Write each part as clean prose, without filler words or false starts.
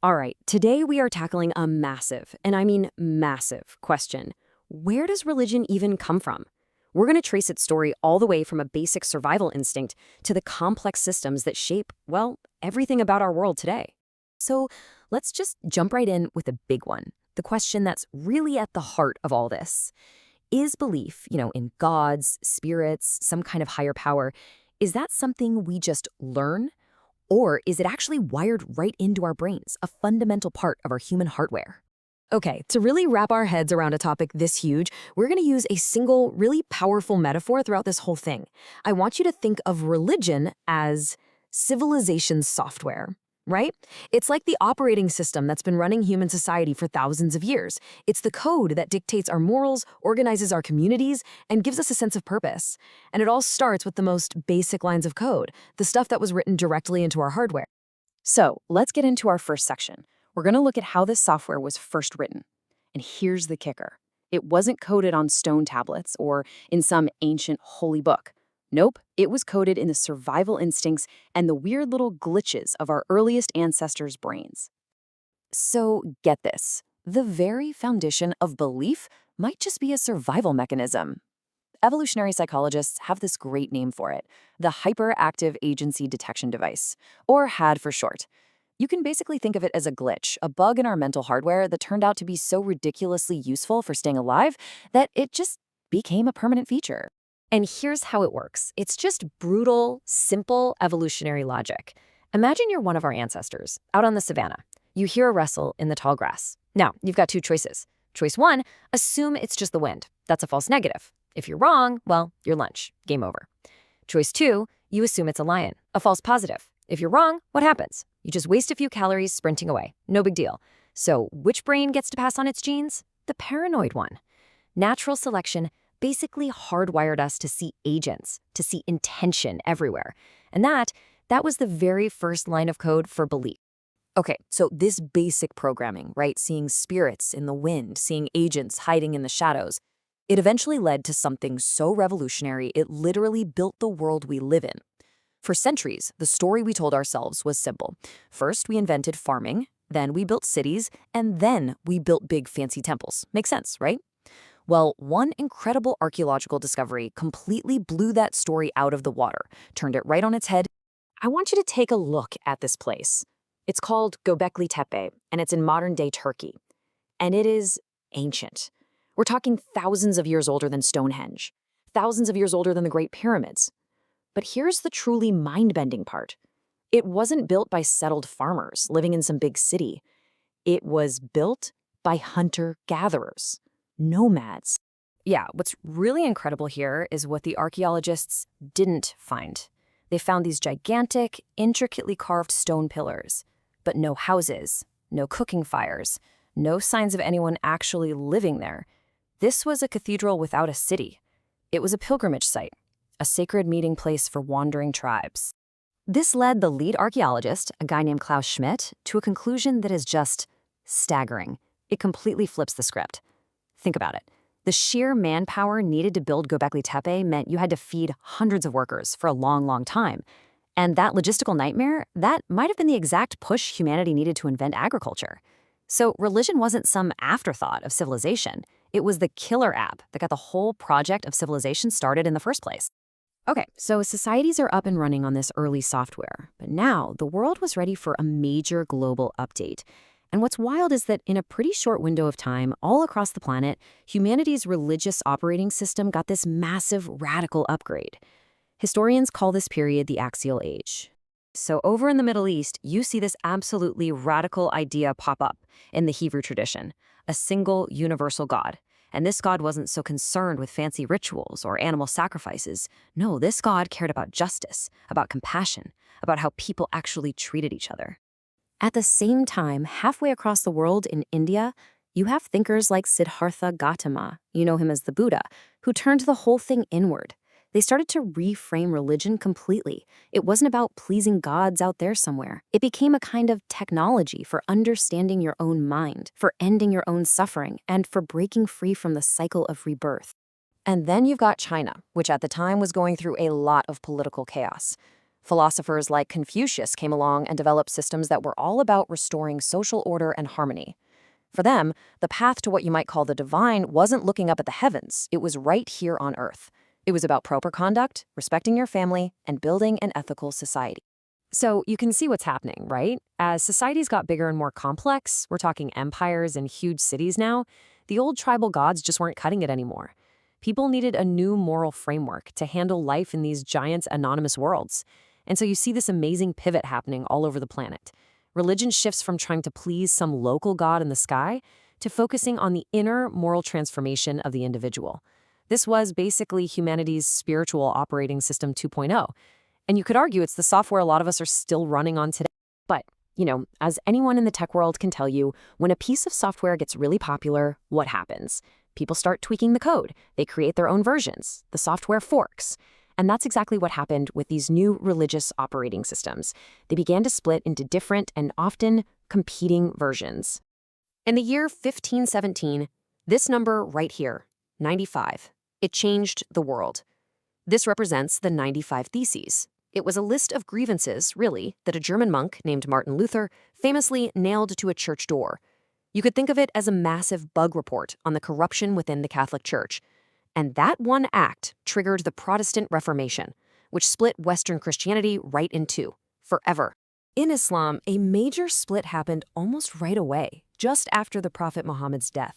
All right, today we are tackling a massive, and I mean massive, question. Where does religion even come from? We're going to trace its story all the way from a basic survival instinct to the complex systems that shape, well, everything about our world today. So let's just jump right in with a big one. The question that's really at the heart of all this. Is belief, in gods, spirits, some kind of higher power, is that something we just learn? Or is it actually wired right into our brains, a fundamental part of our human hardware? Okay, to really wrap our heads around a topic this huge, we're going to use a single, really powerful metaphor throughout this whole thing. I want you to think of religion as civilization software, right? It's like the operating system that's been running human society for thousands of years. It's the code that dictates our morals, organizes our communities, and gives us a sense of purpose. And it all starts with the most basic lines of code, the stuff that was written directly into our hardware. So let's get into our first section. We're going to look at how this software was first written. And here's the kicker. It wasn't coded on stone tablets or in some ancient holy book. Nope, it was coded in the survival instincts and the weird little glitches of our earliest ancestors' brains. So get this, the very foundation of belief might just be a survival mechanism. Evolutionary psychologists have this great name for it, the hyperactive agency detection device, or HAD for short. You can basically think of it as a glitch, a bug in our mental hardware that turned out to be so ridiculously useful for staying alive that it just became a permanent feature. And here's how it works. It's just brutal, simple evolutionary logic. Imagine you're one of our ancestors, out on the savannah. You hear a rustle in the tall grass. Now, you've got two choices. Choice one, assume it's just the wind. That's a false negative. If you're wrong, well, your lunch. Game over. Choice two, you assume it's a lion. A false positive. If you're wrong, what happens? You just waste a few calories sprinting away. No big deal. So which brain gets to pass on its genes? The paranoid one. Natural selection basically hardwired us to see agents, to see intention everywhere. And that was the very first line of code for belief. Okay, so this basic programming, right, seeing spirits in the wind, seeing agents hiding in the shadows, it eventually led to something so revolutionary it literally built the world we live in. For centuries, the story we told ourselves was simple. First, we invented farming, then we built cities, and then we built big fancy temples. Makes sense, right? Well, one incredible archaeological discovery completely blew that story out of the water, turned it right on its head. I want you to take a look at this place. It's called Göbekli Tepe, and it's in modern-day Turkey. And it is ancient. We're talking thousands of years older than Stonehenge, thousands of years older than the Great Pyramids. But here's the truly mind-bending part. It wasn't built by settled farmers living in some big city. It was built by hunter-gatherers. Nomads. Yeah, what's really incredible here is what the archaeologists didn't find. They found these gigantic, intricately carved stone pillars, but no houses, no cooking fires, no signs of anyone actually living there. This was a cathedral without a city. It was a pilgrimage site, a sacred meeting place for wandering tribes. This led the lead archaeologist, a guy named Klaus Schmidt, to a conclusion that is just staggering. It completely flips the script. Think about it. The sheer manpower needed to build Göbekli Tepe meant you had to feed hundreds of workers for a long, long time. And that logistical nightmare, that might have been the exact push humanity needed to invent agriculture. So religion wasn't some afterthought of civilization. It was the killer app that got the whole project of civilization started in the first place. Okay, so societies are up and running on this early software, but now the world was ready for a major global update. And what's wild is that in a pretty short window of time, all across the planet, humanity's religious operating system got this massive, radical upgrade. Historians call this period the Axial Age. So over in the Middle East, you see this absolutely radical idea pop up in the Hebrew tradition, a single universal God. And this God wasn't so concerned with fancy rituals or animal sacrifices. No, this God cared about justice, about compassion, about how people actually treated each other. At the same time, halfway across the world in India, you have thinkers like Siddhartha Gautama, you know him as the Buddha, who turned the whole thing inward. They started to reframe religion completely. It wasn't about pleasing gods out there somewhere. It became a kind of technology for understanding your own mind, for ending your own suffering, and for breaking free from the cycle of rebirth. And then you've got China, which at the time was going through a lot of political chaos. Philosophers like Confucius came along and developed systems that were all about restoring social order and harmony. For them, the path to what you might call the divine wasn't looking up at the heavens, it was right here on earth. It was about proper conduct, respecting your family, and building an ethical society. So you can see what's happening, right? As societies got bigger and more complex, we're talking empires and huge cities now, the old tribal gods just weren't cutting it anymore. People needed a new moral framework to handle life in these giant anonymous worlds. And so you see this amazing pivot happening all over the planet. Religion shifts from trying to please some local god in the sky to focusing on the inner moral transformation of the individual. This was basically humanity's spiritual operating system 2.0. And you could argue it's the software a lot of us are still running on today. But, as anyone in the tech world can tell you, when a piece of software gets really popular, what happens? People start tweaking the code. They create their own versions. The software forks. And that's exactly what happened with these new religious operating systems. They began to split into different and often competing versions. In the year 1517, this number right here, 95, it changed the world. This represents the 95 Theses. It was a list of grievances, really, that a German monk named Martin Luther famously nailed to a church door. You could think of it as a massive bug report on the corruption within the Catholic Church. And that one act triggered the Protestant Reformation, which split Western Christianity right in two, forever. In Islam, a major split happened almost right away, just after the Prophet Muhammad's death.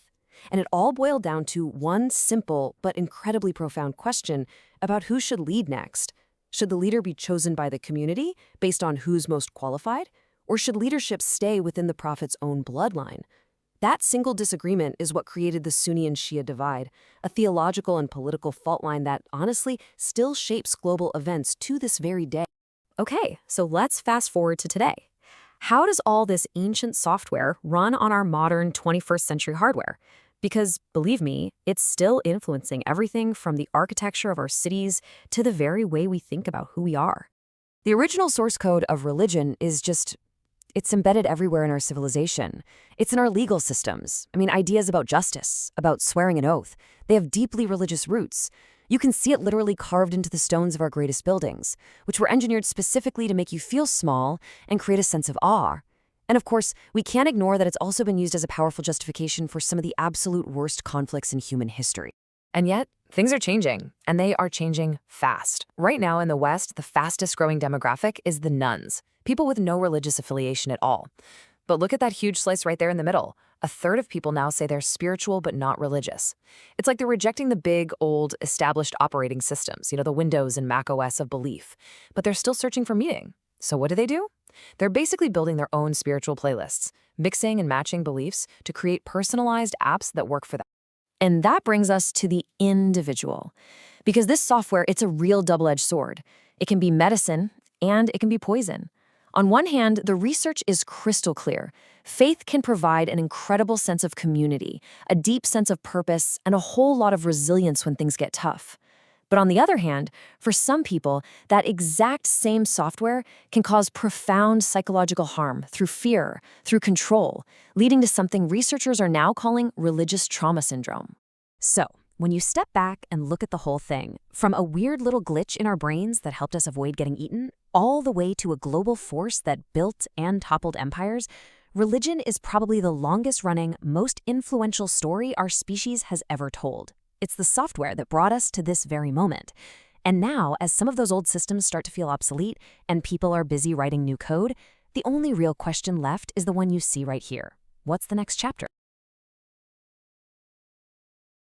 And it all boiled down to one simple but incredibly profound question about who should lead next. Should the leader be chosen by the community based on who's most qualified? Or should leadership stay within the Prophet's own bloodline? That single disagreement is what created the Sunni and Shia divide, a theological and political fault line that, honestly, still shapes global events to this very day. Okay, so let's fast forward to today. How does all this ancient software run on our modern 21st century hardware? Because, believe me, it's still influencing everything from the architecture of our cities to the very way we think about who we are. The original source code of religion is it's embedded everywhere in our civilization. It's in our legal systems. Ideas about justice, about swearing an oath, they have deeply religious roots. You can see it literally carved into the stones of our greatest buildings, which were engineered specifically to make you feel small and create a sense of awe. And of course, we can't ignore that it's also been used as a powerful justification for some of the absolute worst conflicts in human history. And yet, things are changing, and they are changing fast. Right now in the West, the fastest growing demographic is the nones, people with no religious affiliation at all. But look at that huge slice right there in the middle. A third of people now say they're spiritual but not religious. It's like they're rejecting the big, old, established operating systems, the Windows and Mac OS of belief. But they're still searching for meaning. So what do? They're basically building their own spiritual playlists, mixing and matching beliefs to create personalized apps that work for them. And that brings us to the individual. Because this software, it's a real double-edged sword. It can be medicine and it can be poison. On one hand, the research is crystal clear. Faith can provide an incredible sense of community, a deep sense of purpose, and a whole lot of resilience when things get tough. But on the other hand, for some people, that exact same software can cause profound psychological harm through fear, through control, leading to something researchers are now calling religious trauma syndrome. So, when you step back and look at the whole thing, from a weird little glitch in our brains that helped us avoid getting eaten, all the way to a global force that built and toppled empires, religion is probably the longest-running, most influential story our species has ever told. It's the software that brought us to this very moment. And now, as some of those old systems start to feel obsolete and people are busy writing new code, the only real question left is the one you see right here. What's the next chapter?